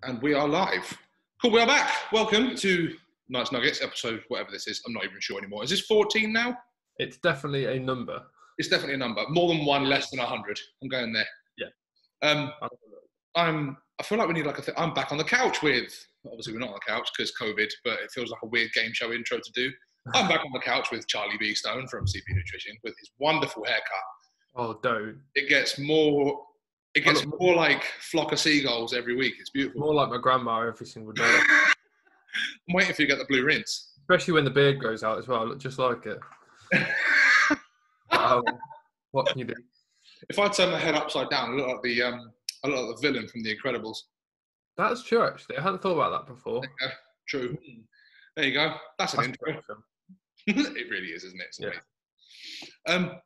And we are live. Cool, we are back. Welcome to Knuggets, episode whatever this is. I'm not even sure anymore. Is this 14 now? It's definitely a number. It's definitely a number. More than one, less than 100. I'm going there. Yeah. I feel like we need I'm back on the couch with, obviously we're not on the couch because COVID, but it feels like a weird game show intro to do. I'm back on the couch with Charlie B. Stone from CP Nutrition with his wonderful haircut. Oh, don't. It gets more like flock of seagulls every week. It's beautiful. More like my grandma every single day. I'm waiting for you to get the blue rinse. Especially when the beard grows out as well. I look just like it. What can you do? If I turn my head upside down, I look like the villain from The Incredibles. That's true, actually. I hadn't thought about that before. True. There you go. That's an intro. It really is, isn't it? It's amazing.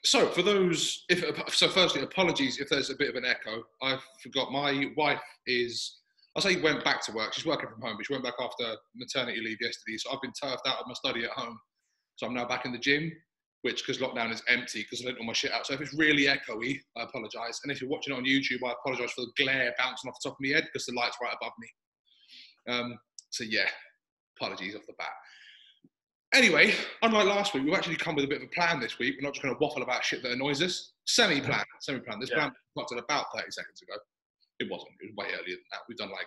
So for those, firstly, apologies if there's a bit of an echo. I forgot my wife went back to work. She's working from home, but she went back after maternity leave yesterday. So I've been turfed out of my study at home. So I'm now back in the gym, which, because lockdown is empty, because I lent all my shit out. So if it's really echoey, I apologise. And if you're watching it on YouTube, I apologise for the glare bouncing off the top of my head because the light's right above me. So yeah, apologies off the bat. Anyway, unlike last week, we've actually come with a bit of a plan this week. We're not just going to waffle about shit that annoys us. Semi-plan. This plan was started about 30 seconds ago. It wasn't. It was way earlier than that. We've done I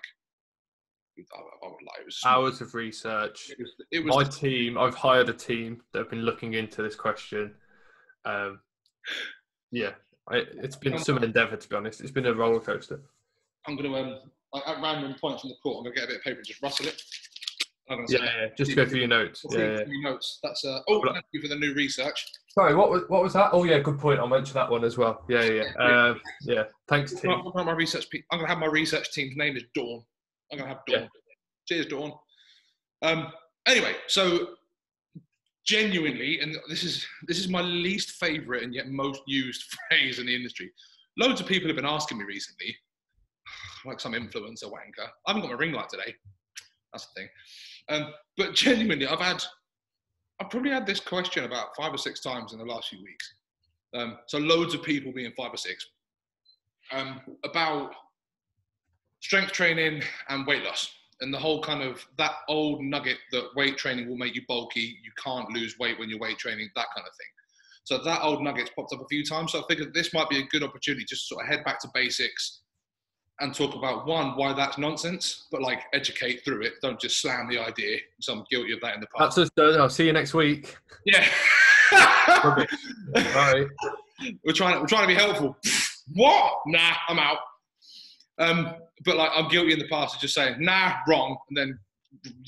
would lie. It was hours of research. It was my team. I've hired a team that have been looking into this question. It's been some endeavour, to be honest. It's been a roller coaster. I'm going to, at random points from the court, I'm going to get a bit of paper and just rustle it. Just go through your notes. Notes. That's thank you for the new research. Sorry, what was that? Oh yeah, good point. I'll mention that one as well. Thanks, team. I'm going to have my research team's name is Dawn. I'm going to have Dawn. Yeah. Cheers, Dawn. Anyway, so genuinely, and this is my least favourite and yet most used phrase in the industry. Loads of people have been asking me recently, like some influencer wanker. I haven't got my ring light today. That's the thing. But genuinely, I've probably had this question about 5 or 6 times in the last few weeks. So loads of people being 5 or 6 about strength training and weight loss and the whole kind of that old nugget that weight training will make you bulky. You can't lose weight when you're weight training, that kind of thing. So that old nugget's popped up a few times. So I figured this might be a good opportunity just to sort of head back to basics and talk about, one, why that's nonsense, but like educate through it. Don't just slam the idea. So I'm guilty of that in the past. That's us done. I'll see you next week. Yeah. Right. We're trying to be helpful. What? Nah, I'm out. But like I'm guilty in the past of just saying, nah, wrong, and then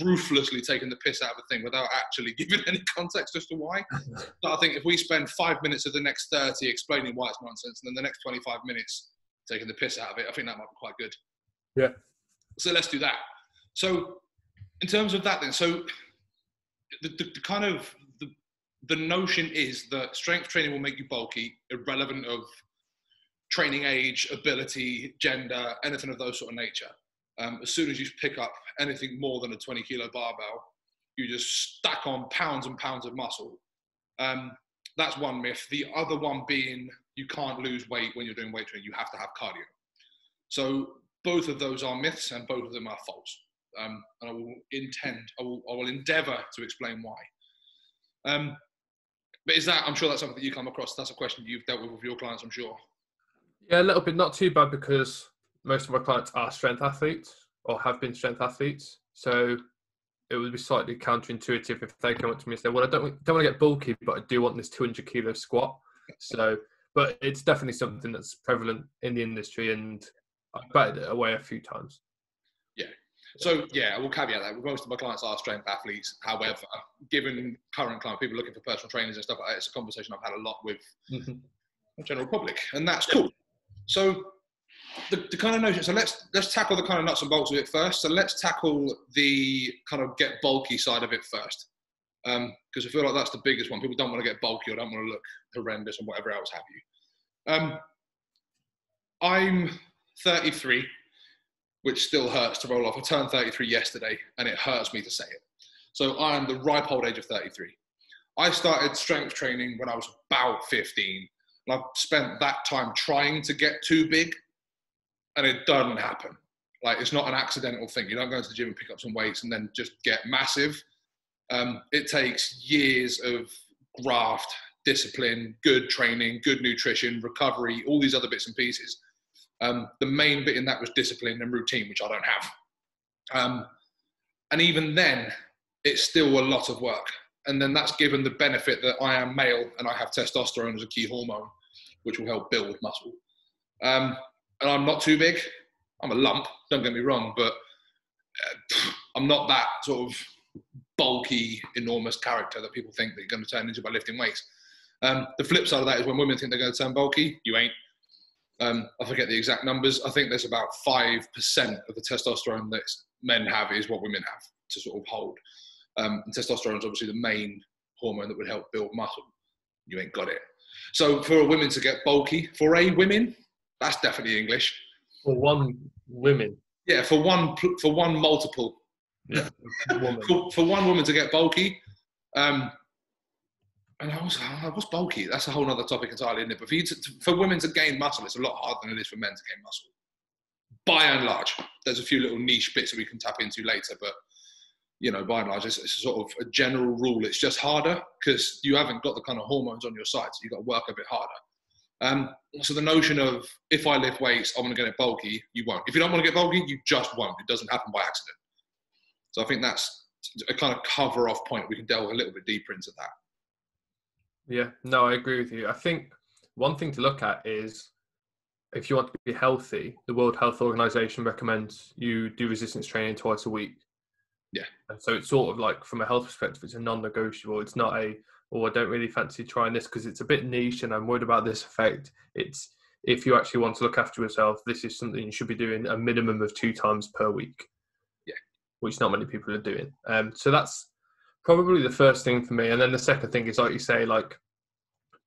ruthlessly taking the piss out of a thing without actually giving any context as to why. So I think if we spend 5 minutes of the next 30 explaining why it's nonsense, and then the next 25 minutes taking the piss out of it, I think that might be quite good. Yeah. So let's do that. So in terms of that then, so the notion is that strength training will make you bulky, irrelevant of training age, ability, gender, anything of those sort of nature. As soon as you pick up anything more than a 20 kilo barbell, you just stack on pounds and pounds of muscle. That's one myth. The other one being you can't lose weight when you're doing weight training. You have to have cardio. So both of those are myths and both of them are false. And I will endeavour to explain why. But I'm sure that's something that you come across. That's a question you've dealt with your clients, I'm sure. Yeah, a little bit. Not too bad because most of my clients are strength athletes or have been strength athletes. So it would be slightly counterintuitive if they come up to me and say, well, I don't want to get bulky, but I do want this 200 kilo squat. But it's definitely something that's prevalent in the industry, and I've batted it away a few times. Yeah. So, yeah, I will caveat that. Most of my clients are strength athletes. However, given current client, people looking for personal trainers and stuff like that, it's a conversation I've had a lot with the general public, and that's cool. So the kind of notion, so let's tackle the kind of nuts and bolts of it first. So let's tackle the kind of get bulky side of it first. Because I feel like that's the biggest one. People don't want to get bulky or don't want to look horrendous and whatever else have you. I'm 33, which still hurts to roll off. I turned 33 yesterday, and it hurts me to say it. So I am the ripe old age of 33. I started strength training when I was about 15. And I've spent that time trying to get too big, and it doesn't happen. Like, it's not an accidental thing. You don't go to the gym and pick up some weights and then just get massive. It takes years of graft, discipline, good training, good nutrition, recovery, all these other bits and pieces. The main bit in that was discipline and routine, which I don't have. And even then, it's still a lot of work. And then that's given the benefit that I am male and I have testosterone as a key hormone, which will help build muscle. And I'm not too big. I'm a lump, don't get me wrong, but I'm not that sort of bulky, enormous character that people think that you're going to turn into by lifting weights. The flip side of that is when women think they're going to turn bulky, you ain't. I forget the exact numbers. I think there's about 5% of the testosterone that men have is what women have to sort of hold. And testosterone is obviously the main hormone that would help build muscle. You ain't got it. So for a woman to get bulky, for a women, that's definitely English. For one woman. Yeah, for one multiple. Yeah. for one woman to get bulky, and what's bulky? That's a whole other topic entirely, isn't it? But for women to gain muscle, it's a lot harder than it is for men to gain muscle. By and large, there's a few little niche bits that we can tap into later, but you know, by and large, it's a sort of a general rule. It's just harder because you haven't got the kind of hormones on your side, so you've got to work a bit harder. So the notion of, if I lift weights, I want to get it bulky, you won't. If you don't want to get bulky, you just won't. It doesn't happen by accident. So I think that's a kind of cover off point. We can delve a little bit deeper into that. Yeah, no, I agree with you. I think one thing to look at is, if you want to be healthy, the World Health Organization recommends you do resistance training twice a week. Yeah. And so it's sort of like, from a health perspective, it's a non-negotiable. It's not I don't really fancy trying this because it's a bit niche and I'm worried about this effect. It's, if you actually want to look after yourself, this is something you should be doing a minimum of 2 times per week. Yeah. Which not many people are doing. So that's probably the first thing for me. And then the second thing is, like you say, like,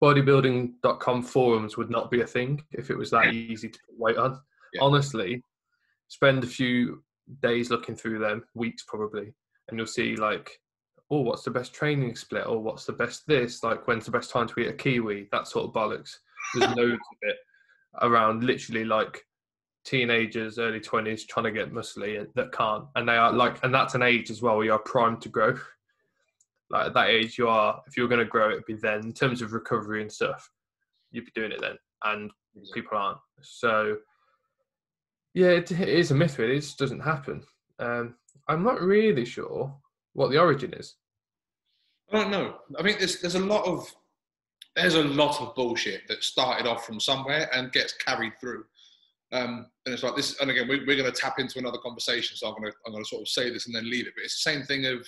bodybuilding.com forums would not be a thing if it was that easy to put weight on. Yeah. Honestly, spend a few days looking through them, weeks probably, and you'll see like, oh, what's the best training split, or what's the best this, like when's the best time to eat a kiwi, that sort of bollocks. There's loads of it around, literally like teenagers, early 20s trying to get muscly that can't, and they are like, and that's an age as well where you're primed to grow. Like at that age, you are, if you're going to grow, it'd be then. In terms of recovery and stuff, you'd be doing it then, and people aren't. So yeah, it is a myth, really. It just doesn't happen. I'm not really sure what the origin is. I don't know. I mean, there's a lot of bullshit that started off from somewhere and gets carried through. And it's like this. And again, we're going to tap into another conversation, so I'm going to sort of say this and then leave it. But it's the same thing of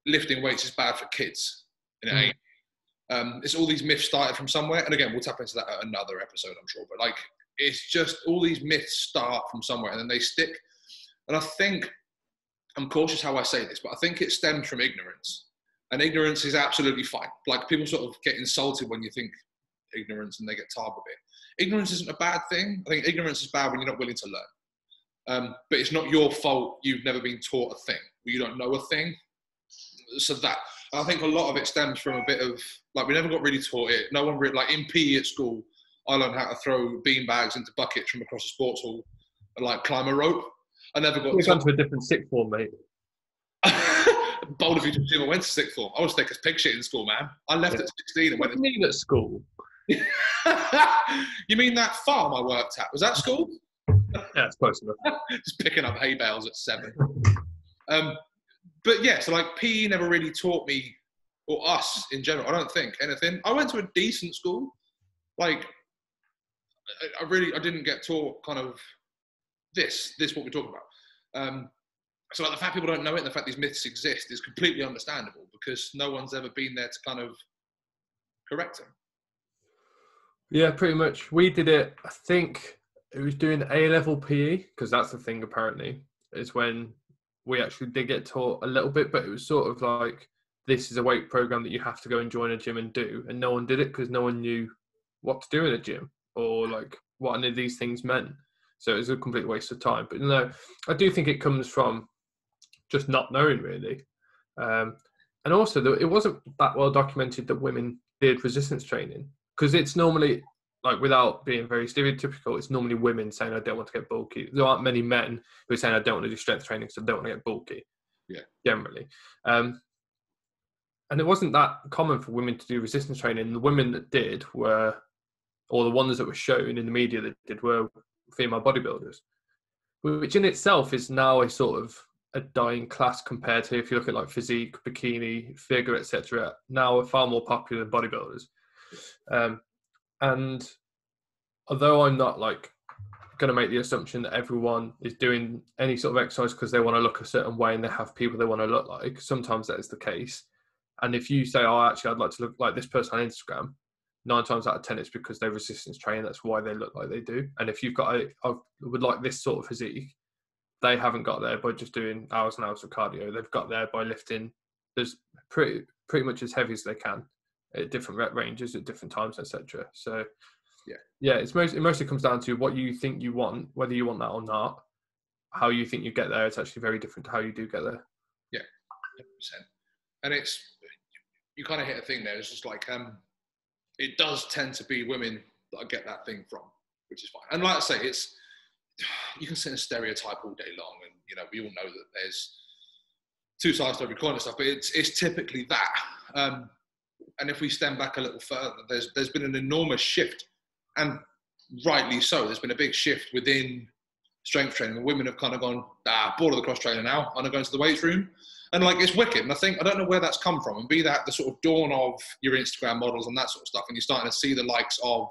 lifting weights is bad for kids. And it ain't. It's all these myths started from somewhere. And again, we'll tap into that at another episode, I'm sure. But like, it's just all these myths start from somewhere and then they stick. And I think, I'm cautious how I say this, but I think it stems from ignorance. And ignorance is absolutely fine. Like, people sort of get insulted when you think ignorance and they get tarred with it. Ignorance isn't a bad thing. I think ignorance is bad when you're not willing to learn. But it's not your fault you've never been taught a thing, or you don't know a thing. So that, I think a lot of it stems from a bit of, like, we never got really taught it. No one really, like in PE at school, I learned how to throw bean bags into buckets from across a sports hall and like climb a rope. I never got gone to a different sixth form, mate. Bold of you to assume I went to sixth form. I was thick as pig shit in school, man. I left at 16 and went. What do you mean at school? You mean that farm I worked at? Was that school? Yeah, it's close enough. Just picking up hay bales at 7. But yeah, so like PE never really taught me, or us in general, I don't think anything. I went to a decent school. Like, I didn't get taught kind of this what we're talking about. So like the fact people don't know it and the fact these myths exist is completely understandable because no one's ever been there to kind of correct them. Yeah, pretty much. We did it, I think it was doing A-level PE, because that's the thing apparently, is when we actually did get taught a little bit, but it was sort of like, this is a weight program that you have to go and join a gym and do. And no one did it because no one knew what to do in a gym or like what any of these things meant. So it was a complete waste of time. But no, I do think it comes from just not knowing really. And also it wasn't that well documented that women did resistance training, because it's normally like without being very stereotypical, it's normally women saying I don't want to get bulky. There aren't many men who are saying I don't want to do strength training because I don't want to get bulky. Yeah. Generally. And it wasn't that common for women to do resistance training. The women that did were, or the ones that were shown in the media that did, were female bodybuilders, which in itself is now a sort of a dying class compared to, if you look at like physique, bikini, figure, etc. Now are far more popular than bodybuilders. And although I'm not like going to make the assumption that everyone is doing any sort of exercise because they want to look a certain way and they have people they want to look like, sometimes that is the case. And if you say, oh, actually, I'd like to look like this person on Instagram, 9 times out of 10, it's because they resistance train. That's why they look like they do. And if you've got, I would like this sort of physique, they haven't got there by just doing hours and hours of cardio. They've got there by lifting as pretty much as heavy as they can at different rep ranges at different times, etc. So, yeah, it mostly comes down to what you think you want, whether you want that or not. How you think you get there, it's actually very different to how you do get there. Yeah, 100%. And you kind of hit a thing there. It's just like, it does tend to be women that I get that thing from, which is fine. And like I say, you can sit and stereotype all day long, and you know we all know that there's two sides to every coin and stuff, but it's typically that. And if we stand back a little further, there's been an enormous shift, and rightly so. There's been a big shift within strength training. The women have kind of gone, bored of the cross trainer now. I'm going to go into the weights room. And like, it's wicked. And I don't know where that's come from. And be that the sort of dawn of your Instagram models and that sort of stuff. And you're starting to see the likes of,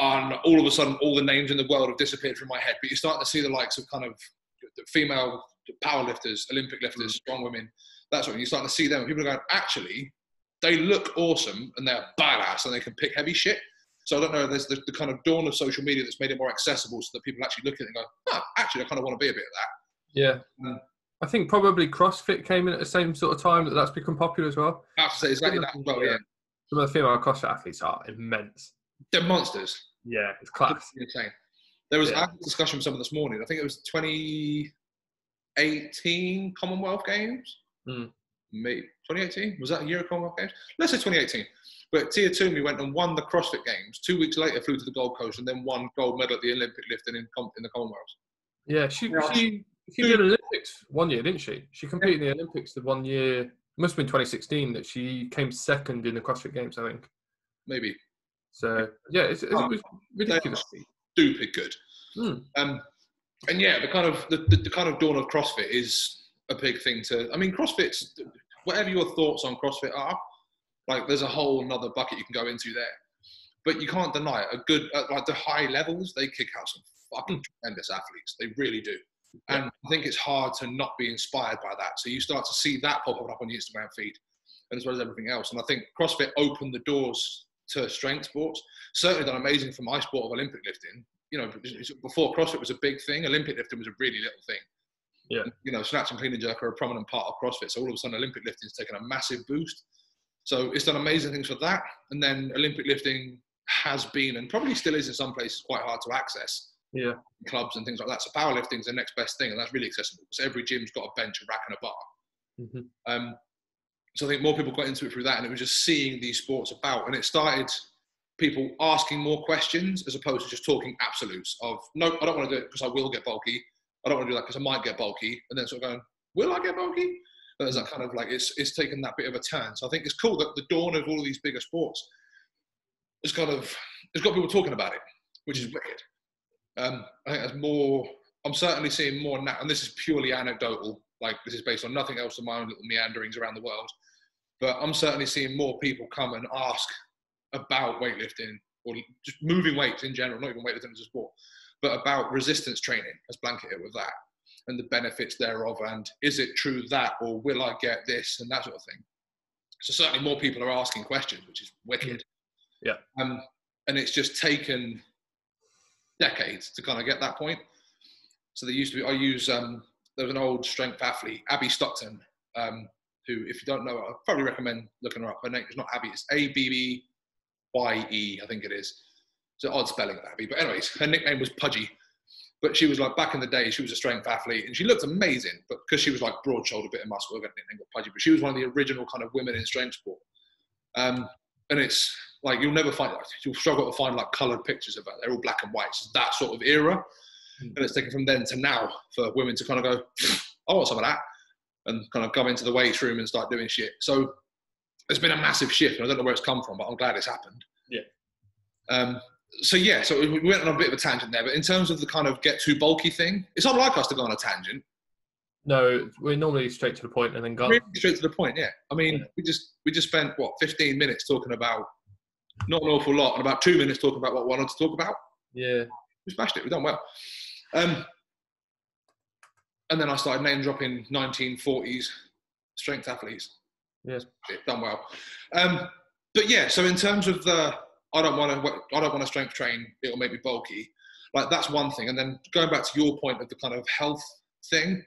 all of a sudden, all the names in the world have disappeared from my head. But you're starting to see the likes of kind of female powerlifters, Olympic lifters, strong women, that sort of thing. You're starting to see them. And people are going, actually, they look awesome and they're badass and they can pick heavy shit. So I don't know, there's the kind of dawn of social media that's made it more accessible so that people actually look at it and go, actually, I kind of want to be a bit of that. Yeah. I think probably CrossFit came in at the same sort of time that's become popular as well. I have to say exactly that as well, yeah. Some of the female CrossFit athletes are immense. They're monsters. Yeah, it's class. It's insane. There was a discussion with someone this morning. I think it was 2018 Commonwealth Games. Maybe 2018? Was that a year of Commonwealth Games? Let's say 2018. But Tia Toomey went and won the CrossFit Games. 2 weeks later, flew to the Gold Coast and then won gold medal at the Olympic lifting in the Commonwealths. Yeah, she did Olympics one year, didn't she? She competed in the Olympics the 1 year. It must have been 2016 that she came second in the CrossFit Games, I think. Maybe. So yeah, it was ridiculous. Stupid good. And yeah, the kind of dawn of CrossFit is a big thing to. I mean, CrossFit's whatever your thoughts on CrossFit are. Like, there's a whole nother bucket you can go into there, but you can't deny it. Like the high levels, they kick out some fucking tremendous athletes. They really do. And I think it's hard to not be inspired by that. So you start to see that pop up on your Instagram feed, and as well as everything else. And I think CrossFit opened the doors to strength sports. Certainly done amazing for my sport of Olympic lifting. You know, before CrossFit was a big thing, Olympic lifting was a really little thing. Yeah. And, you know, snatch and clean and jerk are a prominent part of CrossFit. So all of a sudden, Olympic lifting has taken a massive boost. So it's done amazing things for that. And then Olympic lifting has been, and probably still is in some places, quite hard to access. Yeah. Clubs and things like that. So powerlifting is the next best thing, and that's really accessible because every gym's got a bench, a rack, and a bar. So I think more people got into it through that, and it was just seeing these sports about, and it started people asking more questions as opposed to just talking absolutes of, no, I don't want to do it because I will get bulky. I don't want to do that because I might get bulky. And then sort of going, will I get bulky? But there's that kind of like, it's taken that bit of a turn. So I think it's cool that the dawn of all of these bigger sports it's got people talking about it, which is wicked. I think there's more, I'm certainly seeing more now, and this is purely anecdotal, like this is based on nothing else than my own little meanderings around the world, but I'm certainly seeing more people come and ask about weightlifting or just moving weights in general, not even weightlifting as a sport, but about resistance training, let's blanket it with that, and the benefits thereof, and is it true that, or will I get this, and that sort of thing. So certainly more people are asking questions, which is wicked. Yeah. And it's just taken decades to kind of get that point. So there used to be, there was an old strength athlete, Abby Stockton, who, if you don't know her, I'd probably recommend looking her up. Her name is not Abby, it's Abye, I think it is. It's an odd spelling of Abby. But anyways, her nickname was Pudgy. But she was like, back in the day, she was a strength athlete and she looked amazing, but because she was like broad shouldered, bit of muscle, I got a nickname called Pudgy. But she was one of the original kind of women in strength sport. and it's like you'll struggle to find like coloured pictures of it. They're all black and white. It's that sort of era, and it's taken from then to now for women to kind of go, I want some of that, and kind of come into the weight room and start doing shit. So there's been a massive shift, and I don't know where it's come from, but I'm glad it's happened. Yeah. So we went on a bit of a tangent there, but in terms of the kind of get too bulky thing, it's unlike us to go on a tangent. No, we're normally straight to the point and then go. Really straight to the point, yeah. I mean, we just spent 15 minutes talking about not an awful lot, and about 2 minutes talking about what we wanted to talk about. Yeah, we smashed it. We've done well. And then I started name dropping 1940s strength athletes. Yes, done well. But yeah, so in terms of I don't want to strength train. It'll make me bulky. Like that's one thing. And then going back to your point of the kind of health thing.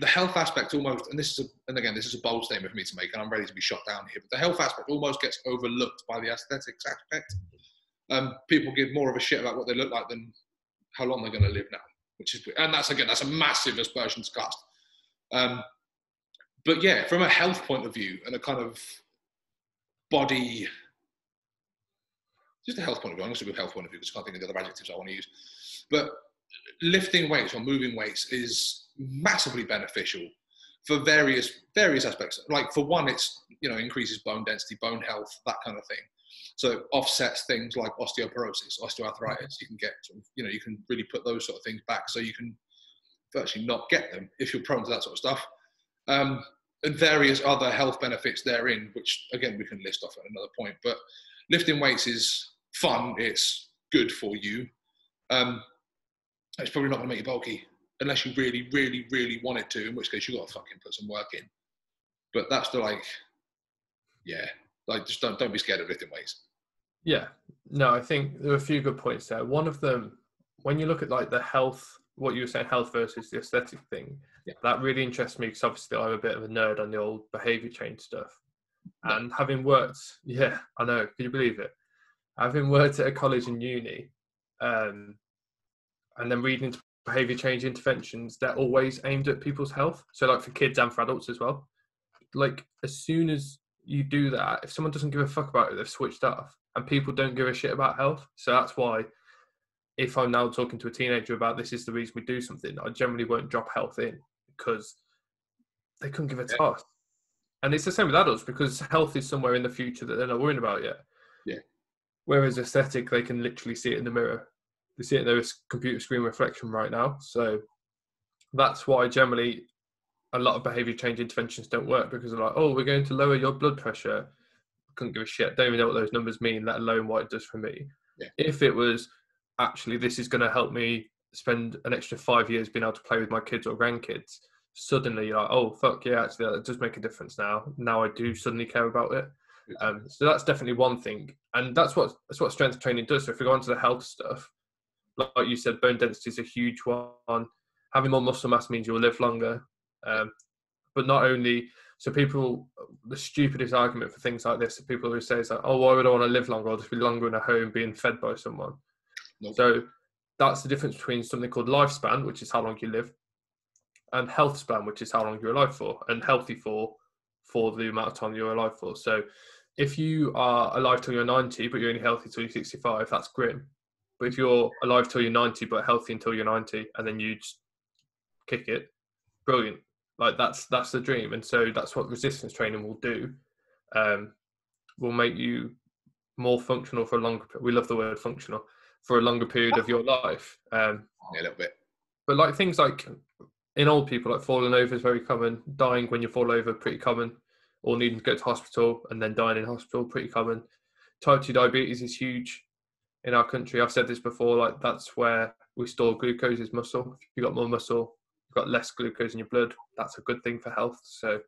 The health aspect almost, and this is a bold statement for me to make, and I'm ready to be shot down here, but the health aspect almost gets overlooked by the aesthetics aspect. People give more of a shit about what they look like than how long they're going to live now, and that's a massive aspersions cast. But yeah, from a health point of view and a kind of body, just a health point of view, I'm going to with health point of view because I can't think of the other adjectives I want to use, but lifting weights or moving weights is massively beneficial for various aspects. Like for one, it's increases bone density, bone health, that kind of thing. So it offsets things like osteoporosis, osteoarthritis. You can get you can really put those sort of things back, so you can virtually not get them if you're prone to that sort of stuff. And various other health benefits therein, which again we can list off at another point. But lifting weights is fun. It's good for you. It's probably not going to make you bulky unless you really, really, really want it to, in which case you've got to fucking put some work in. But that's just don't be scared of lifting weights. Yeah. No, I think there are a few good points there. One of them, when you look at like the health, what you were saying, health versus the aesthetic thing, that really interests me because obviously I'm a bit of a nerd on the old behaviour change stuff. No. And having worked, I know, can you believe it? Having worked at a college and uni, and then reading into behaviour change interventions, they're always aimed at people's health. So like for kids and for adults as well. Like as soon as you do that, if someone doesn't give a fuck about it, they've switched off, and people don't give a shit about health. So that's why if I'm now talking to a teenager about this is the reason we do something, I generally won't drop health in because they couldn't give a toss. And it's the same with adults because health is somewhere in the future that they're not worrying about yet. Yeah. Whereas aesthetic, they can literally see it in the mirror. They see it in their computer screen reflection right now. So that's why generally a lot of behaviour change interventions don't work because they're like, oh, we're going to lower your blood pressure. Couldn't give a shit. Don't even know what those numbers mean, let alone what it does for me. Yeah. If it was actually this is going to help me spend an extra 5 years being able to play with my kids or grandkids, suddenly you're like, oh, fuck yeah, actually that does make a difference now. Now I do suddenly care about it. So that's definitely one thing. And that's what strength training does. So if we go on to the health stuff, like you said, bone density is a huge one. Having more muscle mass means you'll live longer. But not only, so people, the stupidest argument for things like this, people who say is like, oh, why would I want to live longer? I'll just be longer in a home being fed by someone. Nope. So that's the difference between something called lifespan, which is how long you live, and health span, which is how long you're alive for, and healthy for the amount of time you're alive for. So if you are alive till you're 90, but you're only healthy till you're 65, that's grim. But if you're alive till you're 90, but healthy until you're 90, and then you just kick it, brilliant. Like that's the dream. And so that's what resistance training will do. Will make you more functional for a longer, we love the word functional, for a longer period of your life. A little bit. But like things like in old people, like falling over is very common. Dying when you fall over, pretty common. Or needing to go to hospital and then dying in hospital, pretty common. Type 2 diabetes is huge in our country. I've said this before, like that's where we store glucose is muscle. If you've got more muscle, you've got less glucose in your blood. That's a good thing for health. So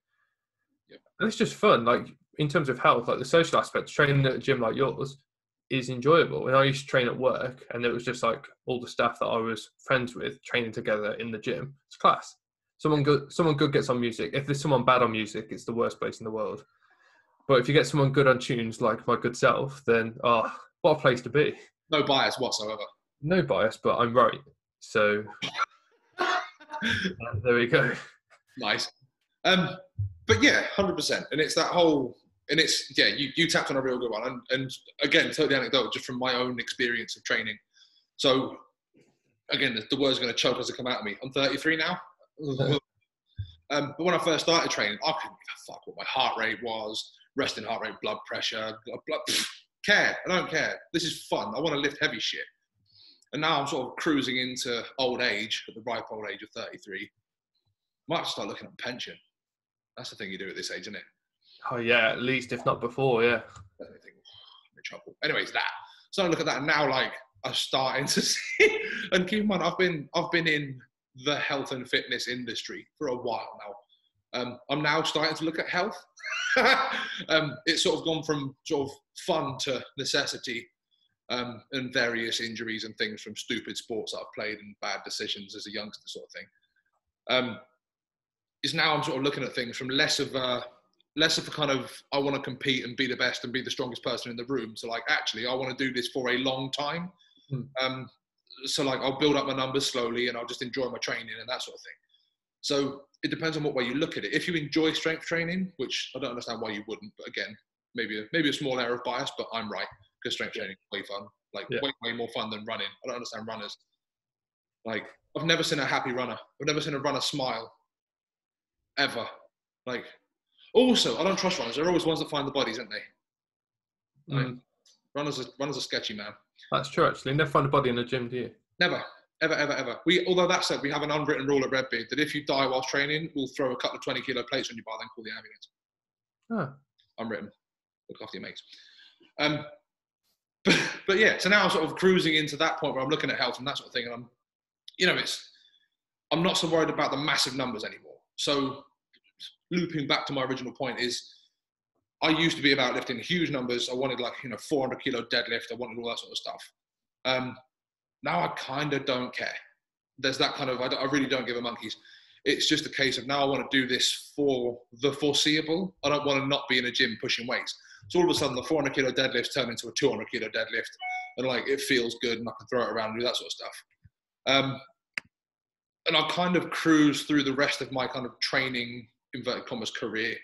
and it's just fun. Like in terms of health, like the social aspects, training at a gym like yours is enjoyable. And I used to train at work and it was just like all the staff that I was friends with training together in the gym. It's class. Someone good gets on music. If there's someone bad on music, it's the worst place in the world. But if you get someone good on tunes like my good self, then what a place to be. No bias whatsoever. No bias, but I'm right. So there we go. Nice. But yeah, 100%. And it's that whole And it's, yeah, you tapped on a real good one. And again, totally anecdotal, just from my own experience of training. So again, the words are going to choke as they come out of me. I'm 33 now. But when I first started training, I couldn't give a fuck what my heart rate was, resting heart rate, blood pressure, care. I don't care. This is fun. I want to lift heavy shit. And now I'm sort of cruising into old age, at the ripe old age of 33. Might have to start looking at pension. That's the thing you do at this age, isn't it? Oh yeah, at least if not before, yeah. I'm in trouble. Anyways, that. So I look at that and now, like, I'm starting to see. And keep in mind, I've been in the health and fitness industry for a while now. I'm now starting to look at health. It's sort of gone from sort of fun to necessity, and various injuries and things from stupid sports that I've played and bad decisions as a youngster, sort of thing. Is now I'm sort of looking at things from less of a kind of, I want to compete and be the best and be the strongest person in the room. So like, actually, I want to do this for a long time. So like, I'll build up my numbers slowly and I'll just enjoy my training and that sort of thing. So it depends on what way you look at it. If you enjoy strength training, which I don't understand why you wouldn't, but again, maybe a small error of bias, but I'm right, because strength training is way fun, like way more fun than running. I don't understand runners. Like, I've never seen a happy runner. I've never seen a runner smile, ever. Like, also, I don't trust runners. They're always ones that find the bodies, aren't they? Like, runners are sketchy, man. That's true, actually. Never find a body in a gym, do you? Never. Ever. Although that said, we have an unwritten rule at Redbeard that if you die whilst training, we'll throw a couple of 20-kilo plates on your bar, then call the ambulance. Unwritten. Look after your mates. But yeah, so now I'm sort of cruising into that point where I'm looking at health and that sort of thing, and I'm not so worried about the massive numbers anymore. So looping back to my original point is, I used to be about lifting huge numbers. I wanted 400 kilo deadlift. I wanted all that sort of stuff. Now I kind of don't care. There's that kind of, I really don't give a monkeys. It's just a case of now I want to do this for the foreseeable. I don't want to not be in a gym pushing weights. So all of a sudden the 400 kilo deadlifts turn into a 200 kilo deadlift, and like, it feels good and I can throw it around and do that sort of stuff. And I'll kind of cruise through the rest of my kind of training, inverted commas, career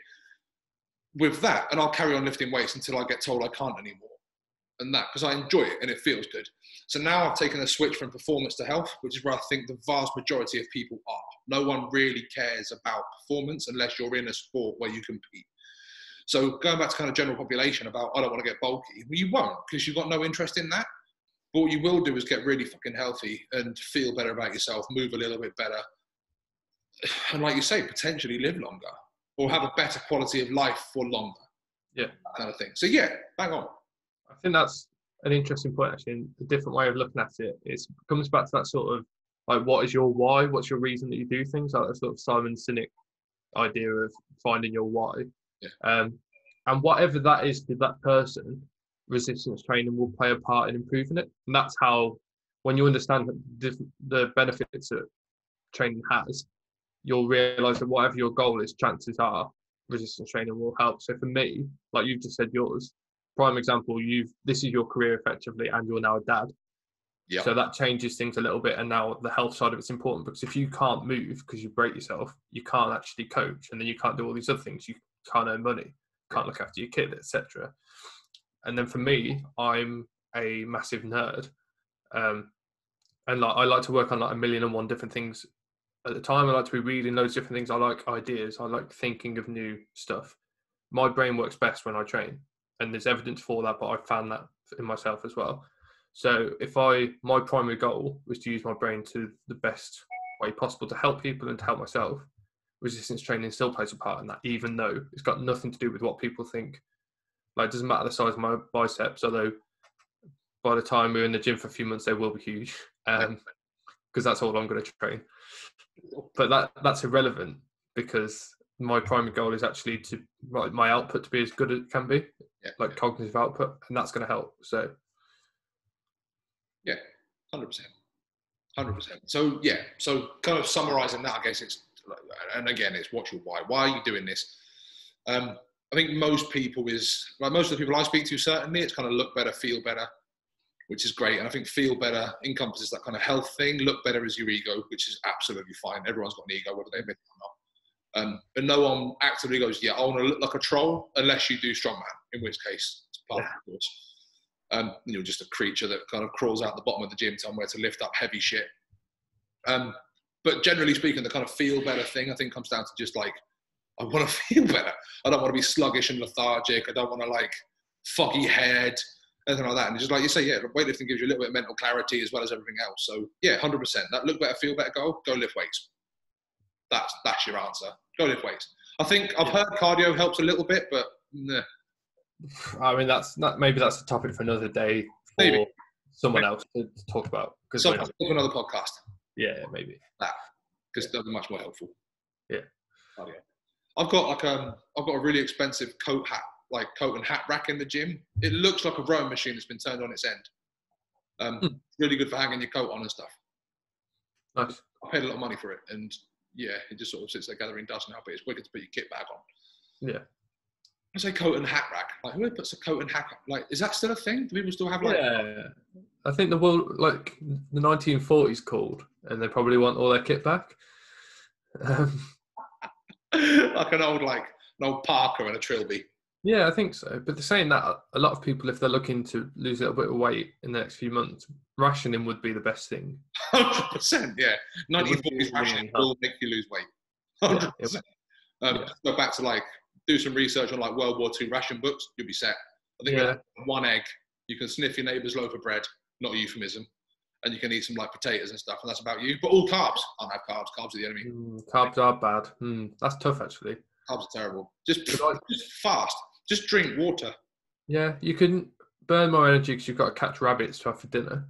with that, and I'll carry on lifting weights until I get told I can't anymore, and that, because I enjoy it and it feels good. So now I've taken a switch from performance to health, which is where I think the vast majority of people are. No one really cares about performance unless you're in a sport where you compete. So going back to kind of general population about, I don't want to get bulky, well, you won't, because you've got no interest in that. But what you will do is get really fucking healthy and feel better about yourself, move a little bit better, and like you say, potentially live longer or have a better quality of life for longer. Yeah, that kind of thing. So yeah, bang on. I think that's an interesting point, actually, and a different way of looking at it. It comes back to that sort of, like, what is your why? What's your reason that you do things? Like that sort of Simon Sinek idea of finding your why. Yeah. And whatever that is to that person, resistance training will play a part in improving it. And that's how, when you understand the benefits that training has, you'll realise that whatever your goal is, chances are resistance training will help. So for me, like you've just said yours, prime example, this is your career effectively, and you're now a dad. Yeah. So that changes things a little bit, and now the health side of it's important, because if you can't move because you break yourself, you can't actually coach, and then you can't do all these other things. You can't earn money, can't look after your kid, etc. And then for me, I'm a massive nerd, and like I like to work on like 1,000,001 different things at the time. I like to be reading loads of different things. I like ideas. I like thinking of new stuff. My brain works best when I train, and there's evidence for that, but I found that in myself as well. So my primary goal was to use my brain to the best way possible to help people and to help myself. Resistance training still plays a part in that, even though it's got nothing to do with what people think. Like, it doesn't matter the size of my biceps, although by the time we're in the gym for a few months, they will be huge, because that's all I'm going to train. But that's irrelevant, because my primary goal is actually to my output to be as good as it can be, cognitive output, and that's going to help. So, yeah, 100%. So kind of summarising that, I guess it's, and again, it's what's your why? Why are you doing this? I think most of the people I speak to, certainly, it's kind of look better, feel better, which is great. And I think feel better encompasses that kind of health thing. Look better is your ego, which is absolutely fine. Everyone's got an ego, whether they admit it or not. But no one actively goes, yeah, I want to look like a troll, unless you do strongman, in which case it's part of the course. You're just a creature that kind of crawls out the bottom of the gym somewhere to lift up heavy shit. But generally speaking, the kind of feel better thing, I think, comes down to just like, I want to feel better. I don't want to be sluggish and lethargic. I don't want to like foggy head, anything like that. And just like you say, yeah, weightlifting gives you a little bit of mental clarity as well as everything else. So yeah, 100%. That look better, feel better goal, go lift weights. That's your answer. Go lift weights. I think I've heard cardio helps a little bit, but nah. I mean, maybe that's a topic for another day for someone else to talk about. So another podcast. Yeah, maybe. Because they'll be much more helpful. Yeah. Cardio. I've got a really expensive coat and hat rack in the gym. It looks like a rowing machine that's been turned on its end. Really good for hanging your coat on and stuff. Nice. I paid a lot of money for it, and yeah, it just sort of sits there gathering dust now, but it's wicked to put your kit bag on. Yeah. I say coat and hat rack. Like, who puts a coat and hat? Like, is that still a thing? Do people still have like? Yeah. I think the world, like the 1940s, called, and they probably want all their kit back. Like an old Parker and a Trilby. Yeah, I think so. But they're saying that a lot of people, if they're looking to lose a little bit of weight in the next few months, rationing would be the best thing. 100%, yeah. 1940s rationing will make you lose weight. 100%. Go back to like, do some research on like World War II ration books, you'll be set. I think one egg, you can sniff your neighbour's loaf of bread, not a euphemism, and you can eat some like potatoes and stuff, and that's about you. But all carbs. I don't have carbs. Carbs are the enemy. Carbs are bad. That's tough, actually. Carbs are terrible. Just fast. Just drink water. Yeah, you can burn more energy because you've got to catch rabbits to have for dinner.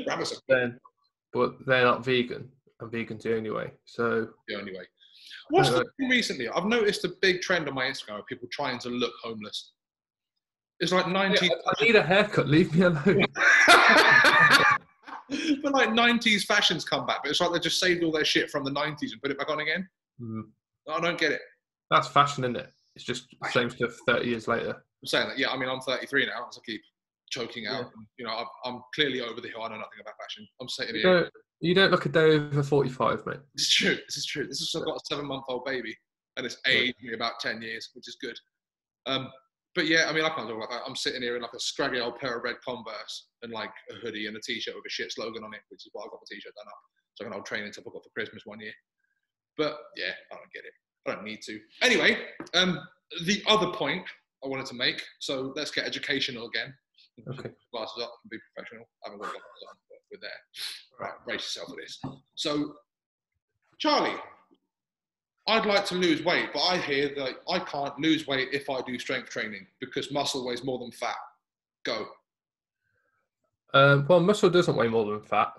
Rabbits are good. But they're not vegan. I'm vegan too anyway. So the only way. What's the thing recently? I've noticed a big trend on my Instagram of people trying to look homeless. It's like 90s. I need a haircut. Leave me alone. But like 90s fashions come back, but it's like they just saved all their shit from the 90s and put it back on again. I don't get it. That's fashion, isn't it? It's just the same stuff 30 years later. I'm saying that, yeah. I mean, I'm 33 now, so I keep choking out. Yeah. I'm clearly over the hill. I know nothing about fashion. I'm sitting here. You don't look a day over 45, mate. It's true. This is true. This has got a 7-month-old baby, and it's aged me about 10 years, which is good. But yeah, I mean, I can't talk about that. I'm sitting here in like a scraggy old pair of red Converse and like a hoodie and a t-shirt with a shit slogan on it, which is why I got the t-shirt done up. It's like an old training top I got for Christmas one year. But yeah, I don't get it. I don't need to. Anyway, the other point I wanted to make, so let's get educational again. Okay. Glasses up and be professional. I haven't got glasses on, but we're there. All right, brace yourself for this. So, Charlie, I'd like to lose weight, but I hear that I can't lose weight if I do strength training because muscle weighs more than fat. Go. Well, muscle doesn't weigh more than fat.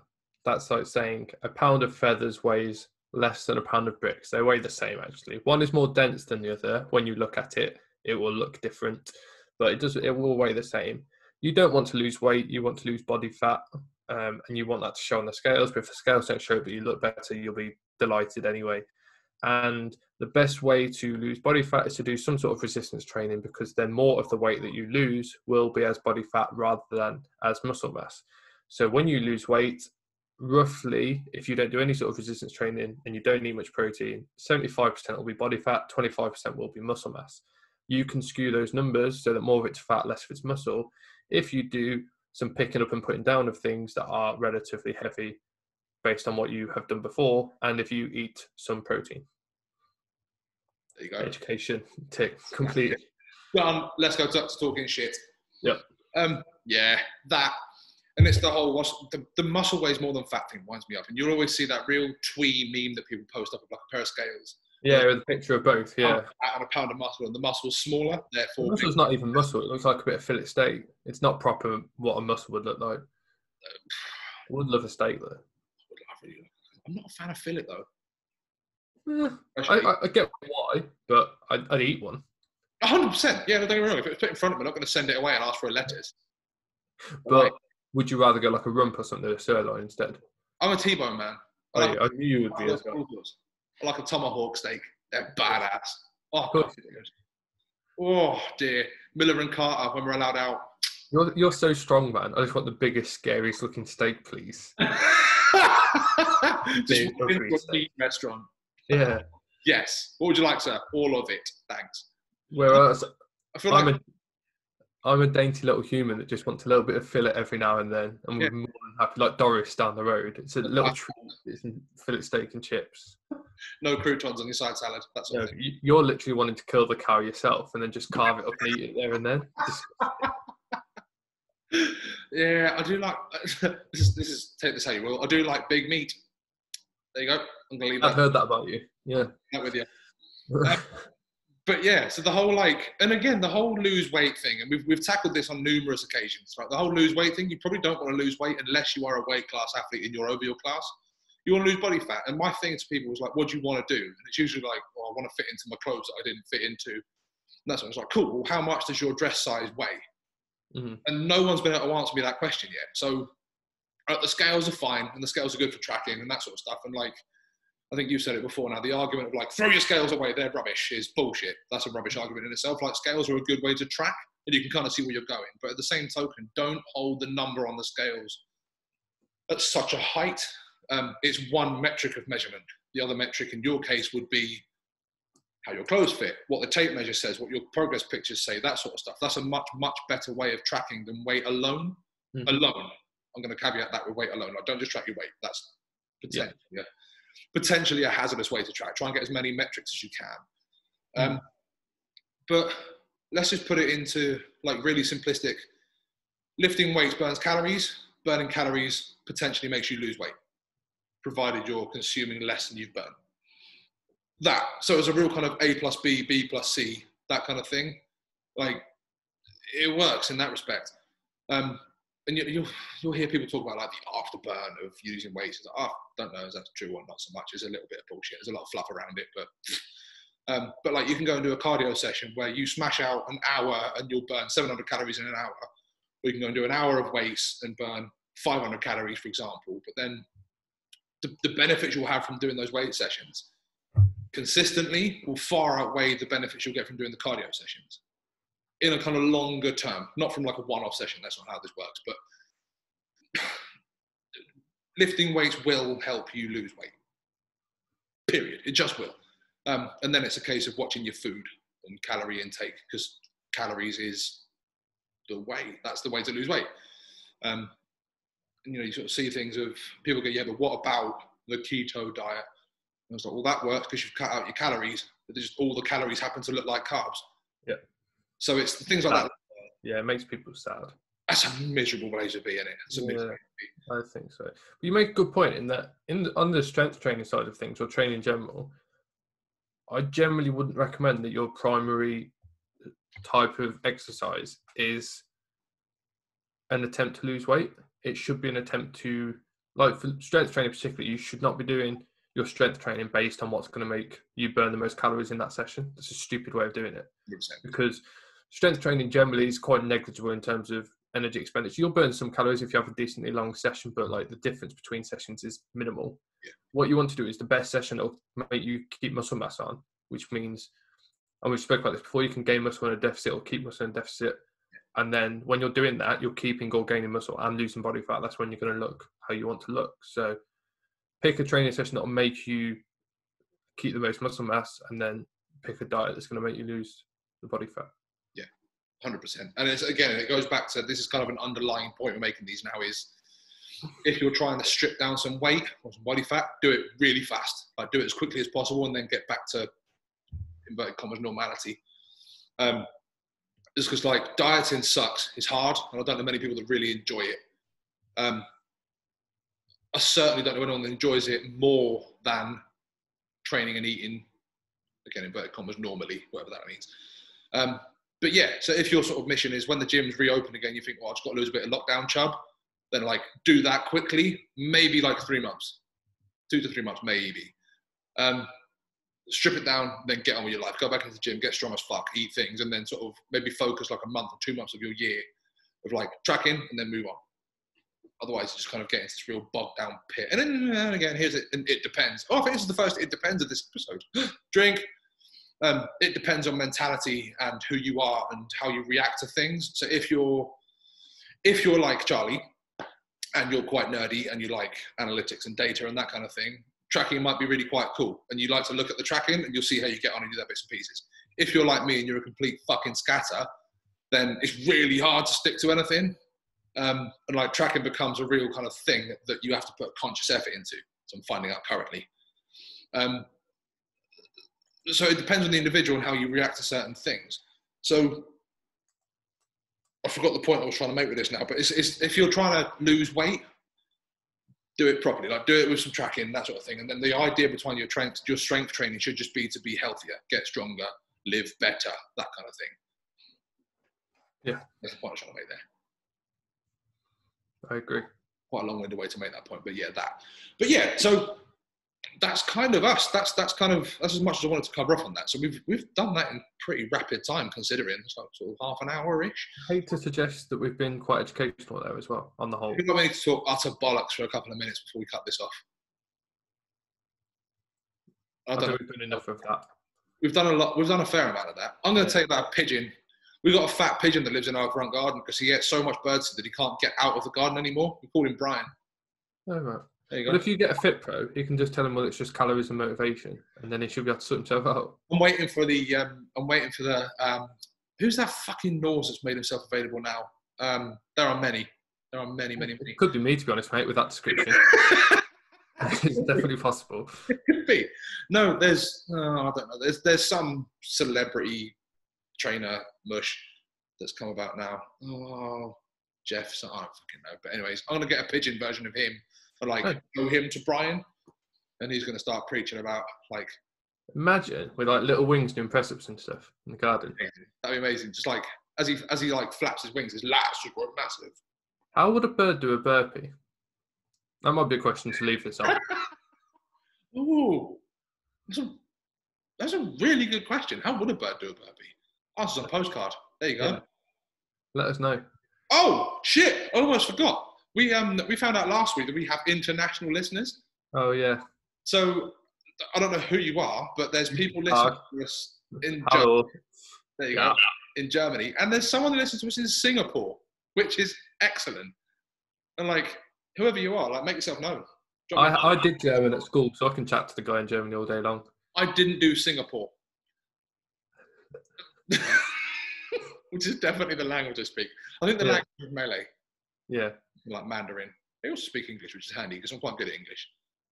That's like saying a pound of feathers weighs less than a pound of bricks. They weigh the same, actually. One is more dense than the other. When you look at it, it will look different, but it will weigh the same. You don't want to lose weight. You want to lose body fat, and you want that to show on the scales. But if the scales don't show that you look better, you'll be delighted anyway. And the best way to lose body fat is to do some sort of resistance training, because then more of the weight that you lose will be as body fat rather than as muscle mass. So when you lose weight, roughly, if you don't do any sort of resistance training and you don't need much protein, 75% will be body fat, 25% will be muscle mass. You can skew those numbers so that more of it's fat, less of it's muscle, if you do some picking up and putting down of things that are relatively heavy based on what you have done before, and if you eat some protein. There you go. Education tick completed. Done. Let's go to talking shit. Yep. Yeah, that. And it's the whole, the muscle weighs more than fat thing winds me up. And you'll always see that real twee meme that people post up with like a pair of scales. Yeah, with a picture of both, yeah. And a pound of muscle, and the muscle's smaller, therefore... The muscle's not even muscle, it looks like a bit of fillet steak. It's not proper what a muscle would look like. I would love a steak, though. I'm not a fan of fillet, though. I get why, but I'd eat one. 100%, yeah, don't get me wrong. If it's put in front of me, I'm not going to send it away and ask for a lettuce. But would you rather go like a rump or something, a sirloin instead? I'm a T-bone man. I knew you would be as well. I like a tomahawk steak. They're badass. Oh, God. Oh dear. Miller and Carter, when we're allowed out. You're so strong, man. I just want the biggest, scariest looking steak, please. Just into a meat restaurant. Yeah. Yes. What would you like, sir? All of it. Thanks. Whereas I feel like I'm a dainty little human that just wants a little bit of fillet every now and then, and we're more than happy. Like Doris down the road, it's a little treat. It's fillet steak and chips. No croutons on your side salad. That sort of thing. You're literally wanting to kill the cow yourself and then just carve it up and eat it there and then. Yeah, I do like. This is take this how you will. I do like big meat. There you go. I'm gonna leave that. I've heard that about you. Yeah. That with you. But yeah, so the whole and again, the whole lose weight thing, and we've tackled this on numerous occasions, right? The whole lose weight thing, you probably don't want to lose weight unless you are a weight class athlete and you're over your class. You want to lose body fat. And my thing to people is like, what do you want to do? And it's usually like, well, I want to fit into my clothes that I didn't fit into. And that's when it's like, cool, well, how much does your dress size weigh? Mm-hmm. And no one's been able to answer me that question yet. So the scales are fine, and the scales are good for tracking and that sort of stuff. And like, I think you've said it before now, the argument of like, throw your scales away, they're rubbish, is bullshit. That's a rubbish argument in itself. Like, scales are a good way to track, and you can kind of see where you're going. But at the same token, don't hold the number on the scales at such a height. It's one metric of measurement. The other metric in your case would be how your clothes fit, what the tape measure says, what your progress pictures say, that sort of stuff. That's a much, much better way of tracking than weight alone. Mm-hmm. Alone. I'm going to caveat that with weight alone. Like, don't just track your weight. That's potentially a hazardous way to track. Try and get as many metrics as you can. But let's just put it into like really simplistic. Lifting weights burns calories. Burning calories potentially makes you lose weight, provided you're consuming less than you've burned. So it's a real kind of A plus B, B plus C, that kind of thing. Like, it works in that respect. And you'll hear people talk about like the afterburn of using weights. It's like, don't know if that's true or not so much. There's a little bit of bullshit. There's a lot of fluff around it, but like, you can go and do a cardio session where you smash out an hour and you'll burn 700 calories in an hour. Or you can go and do an hour of weights and burn 500 calories, for example. But then the benefits you'll have from doing those weight sessions consistently will far outweigh the benefits you'll get from doing the cardio sessions in a kind of longer term, not from like a one-off session. That's not how this works, but lifting weights will help you lose weight, period. It just will. And then it's a case of watching your food and calorie intake, because calories is the way. That's the way to lose weight. And you sort of see things of people go, yeah, but what about the keto diet? And I was like, well, that works because you've cut out your calories, but just all the calories happen to look like carbs. Yeah. So it's things like that. Yeah, it makes people sad. That's a miserable place to be, isn't it? It's a miserable place to be. I think so. But you make a good point in that on the strength training side of things, or training in general, I generally wouldn't recommend that your primary type of exercise is an attempt to lose weight. It should be an attempt to, like for strength training particularly, you should not be doing your strength training based on what's going to make you burn the most calories in that session. That's a stupid way of doing it. 100%. Because strength training generally is quite negligible in terms of energy expenditure. You'll burn some calories if you have a decently long session, but like the difference between sessions is minimal. Yeah. What you want to do is the best session that will make you keep muscle mass on, which means, and we spoke about this before, you can gain muscle in a deficit or keep muscle in a deficit. Yeah. And then when you're doing that, you're keeping or gaining muscle and losing body fat. That's when you're going to look how you want to look. So pick a training session that will make you keep the most muscle mass, and then pick a diet that's going to make you lose the body fat. 100%. And it's, again, it goes back to, this is kind of an underlying point we're making these now, is if you're trying to strip down some weight or some body fat, do it really fast. Like, do it as quickly as possible and then get back to, inverted commas, normality. Just because like dieting sucks. It's hard, and I don't know many people that really enjoy it. I certainly don't know anyone that enjoys it more than training and eating, again, inverted commas, normally, whatever that means. But yeah, so if your sort of mission is when the gyms reopen again, you think, well, I've just got to lose a bit of lockdown chub, then like do that quickly, maybe like 3 months, 2 to 3 months, maybe. Strip it down, then get on with your life. Go back into the gym, get strong as fuck, eat things, and then sort of maybe focus like a month or 2 months of your year of like tracking, and then move on. Otherwise, you just kind of get into this real bogged down pit. And then again, here's it, and it depends. Oh, I think this is the first it depends of this episode. Drink. It depends on mentality and who you are and how you react to things. So if you're like Charlie and you're quite nerdy and you like analytics and data and that kind of thing, tracking might be really quite cool, and you like to look at the tracking, and you'll see how you get on and do that bits and pieces. If you're like me and you're a complete fucking scatter, then it's really hard to stick to anything. And like tracking becomes a real kind of thing that you have to put conscious effort into. So I'm finding out currently. So it depends on the individual and how you react to certain things. So I forgot the point I was trying to make with this now, but it's if you're trying to lose weight, do it properly. Like do it with some tracking, that sort of thing. And then the idea behind your strength training should just be to be healthier, get stronger, live better, that kind of thing. Yeah. That's the point I was trying to make there. I agree. Quite a long-winded way to make that point, but yeah, that. But yeah, so that's kind of us. That's as much as I wanted to cover off on that. So we've done that in pretty rapid time, considering it's like sort of half an hour-ish. I hate to suggest that we've been quite educational there as well, on the whole. We've got to talk utter bollocks for a couple of minutes before we cut this off. I don't think we've done enough of that. We've done a lot. We've done a fair amount of that. I'm going to take that pigeon. We've got a fat pigeon that lives in our front garden because he gets so much birdseed that he can't get out of the garden anymore. We call him Brian. Oh, right. There you go. But if you get a Fit Pro, you can just tell him, well, it's just calories and motivation, and then he should be able to sort himself out. I'm waiting for the. Who's that fucking nose that's made himself available now? There are many. It could be me, to be honest, mate, with that description. It's definitely possible. It could be. No, I don't know. There's some celebrity trainer mush that's come about now. Oh, Jeff, I don't fucking know. But anyways, I'm gonna get a pigeon version of him and show him to Brian, and he's gonna start preaching about like. Imagine with like little wings doing press ups and stuff in the garden. That'd be amazing. Just like as he like flaps his wings, his lats just go massive. How would a bird do a burpee? That might be a question to leave this on. Ooh, that's a really good question. How would a bird do a burpee? Answers on a postcard. There you go. Yeah. Let us know. Oh shit! I almost forgot. We found out last week that we have international listeners. Oh yeah. So I don't know who you are, but there's people listening to us in Germany. There you go. In Germany, and there's someone who listens to us in Singapore, which is excellent. And like whoever you are, like make yourself known. I did German at school, so I can chat to the guy in Germany all day long. I didn't do Singapore. Which is definitely the language I speak. I think the language is Malay. Yeah. Like Mandarin. I also speak English, which is handy because I'm quite good at English.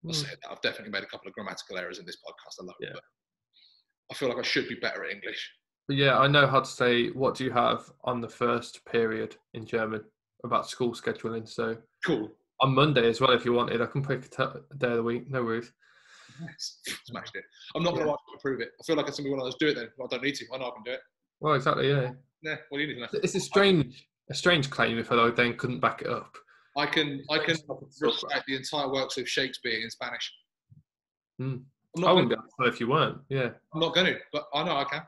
I said that. I've definitely made a couple of grammatical errors in this podcast alone. Yeah. But I feel like I should be better at English. But yeah, I know how to say, what do you have on the first period in German about school scheduling. So cool. On Monday as well, if you wanted, I can pick a day of the week. No worries. Nice. Smashed it. I'm not going to ask you to prove it. I feel like it's something one of those do it then. I don't need to. I know I can do it. Well, exactly, yeah. Yeah, what do you need to know? It's a strange claim if I then couldn't back it up. I can recite the entire works of Shakespeare in Spanish. I wouldn't be able to if you weren't, yeah. I'm not going to, but I know I can.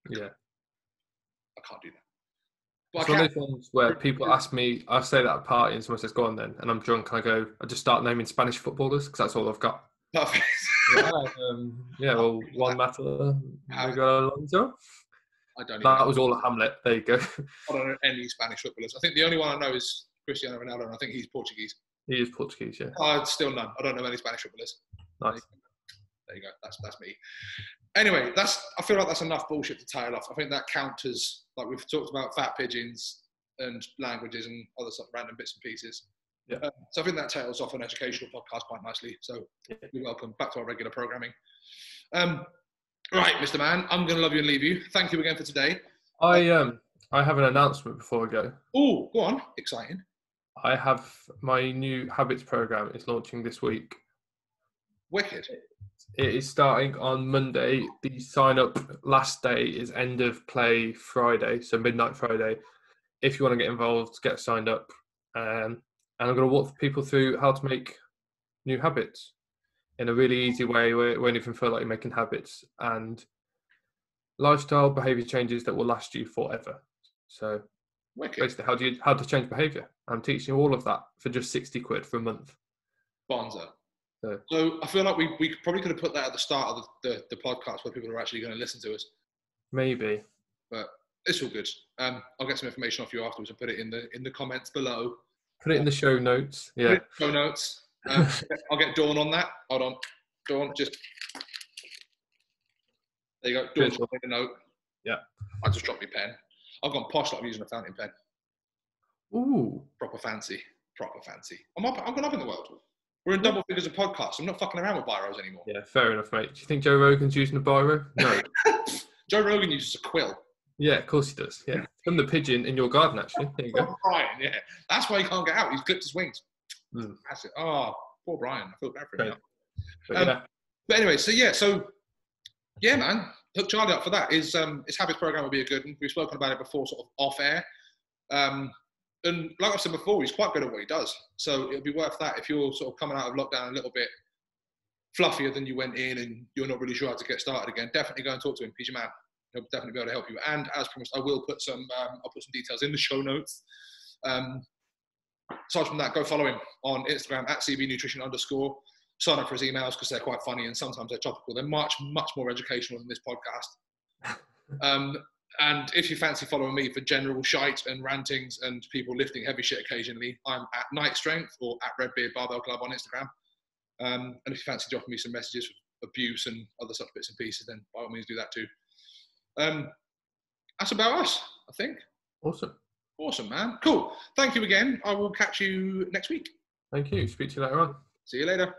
Yeah. I can't do that. But it's one of those things where people ask me, I say that at a party and someone says, go on then, and I'm drunk and I just start naming Spanish footballers because that's all I've got. Perfect. Well, Juan Mata, Miguel Alonso. That was all a Hamlet. There you go. I don't know any Spanish footballers. I think the only one I know is Cristiano Ronaldo, and I think he's Portuguese. He is Portuguese, yeah. Still none. I don't know any Spanish footballers. Nice. There you go. That's me. Anyway, I feel like that's enough bullshit to tail off. I think that counters, like we've talked about fat pigeons and languages and other sort of random bits and pieces. Yeah. So I think that tails off an educational podcast quite nicely. So you're welcome back to our regular programming. Right, Mr. Man, I'm going to love you and leave you. Thank you again for today. I have an announcement before I go. Oh, go on. Exciting. I have my new habits program is launching this week. Wicked. It is starting on Monday. The sign-up last day is end of play Friday, so midnight Friday. If you want to get involved, get signed up. And I'm going to walk people through how to make new habits in a really easy way where you won't even feel like you're making habits, and lifestyle behaviour changes that will last you forever. So wicked. Basically, how to change behaviour. I'm teaching you all of that for just 60 quid for a month. Bonza. So I feel like we probably could have put that at the start of the podcast where people are actually going to listen to us. Maybe. But it's all good. I'll get some information off you afterwards and put it in the comments below. Put it in the show notes. Yeah. Show notes. I'll get Dawn on that. Hold on. Dawn, just... There you go. Dawn's got a note. Yeah. I just dropped my pen. I've gone posh like I'm using a fountain pen. Ooh. Proper fancy. I'm going up in the world. We're in double figures of podcasts. I'm not fucking around with biros anymore. Yeah, fair enough, mate. Do you think Joe Rogan's using a biro? No. Joe Rogan uses a quill. Yeah, of course he does. Yeah. From the pigeon in your garden, actually. There you go. Brian, yeah. That's why he can't get out. He's clipped his wings. Mm. That's it. Oh, poor Brian. I feel bad for him now. But anyway, yeah, man. Hook Charlie up for that. His habits program will be a good one. We've spoken about it before, sort of off air. And like I've said before, he's quite good at what he does. So it'll be worth that if you're sort of coming out of lockdown a little bit fluffier than you went in and you're not really sure how to get started again. Definitely go and talk to him. He's your man. He'll definitely be able to help you. And as promised, I will put some details in the show notes. Aside from that, go follow him on Instagram at cbnutrition_. Sign up for his emails because they're quite funny and sometimes they're topical. They're much more educational than this podcast. And if you fancy following me for general shite and rantings and people lifting heavy shit occasionally, I'm at Night Strength or at Redbeard Barbell Club on Instagram. And if you fancy dropping me some messages of abuse and other such bits and pieces, then by all means do that too. That's about us, I think. Awesome, man. Cool. Thank you again. I will catch you next week. Thank you. Speak to you later on. See you later.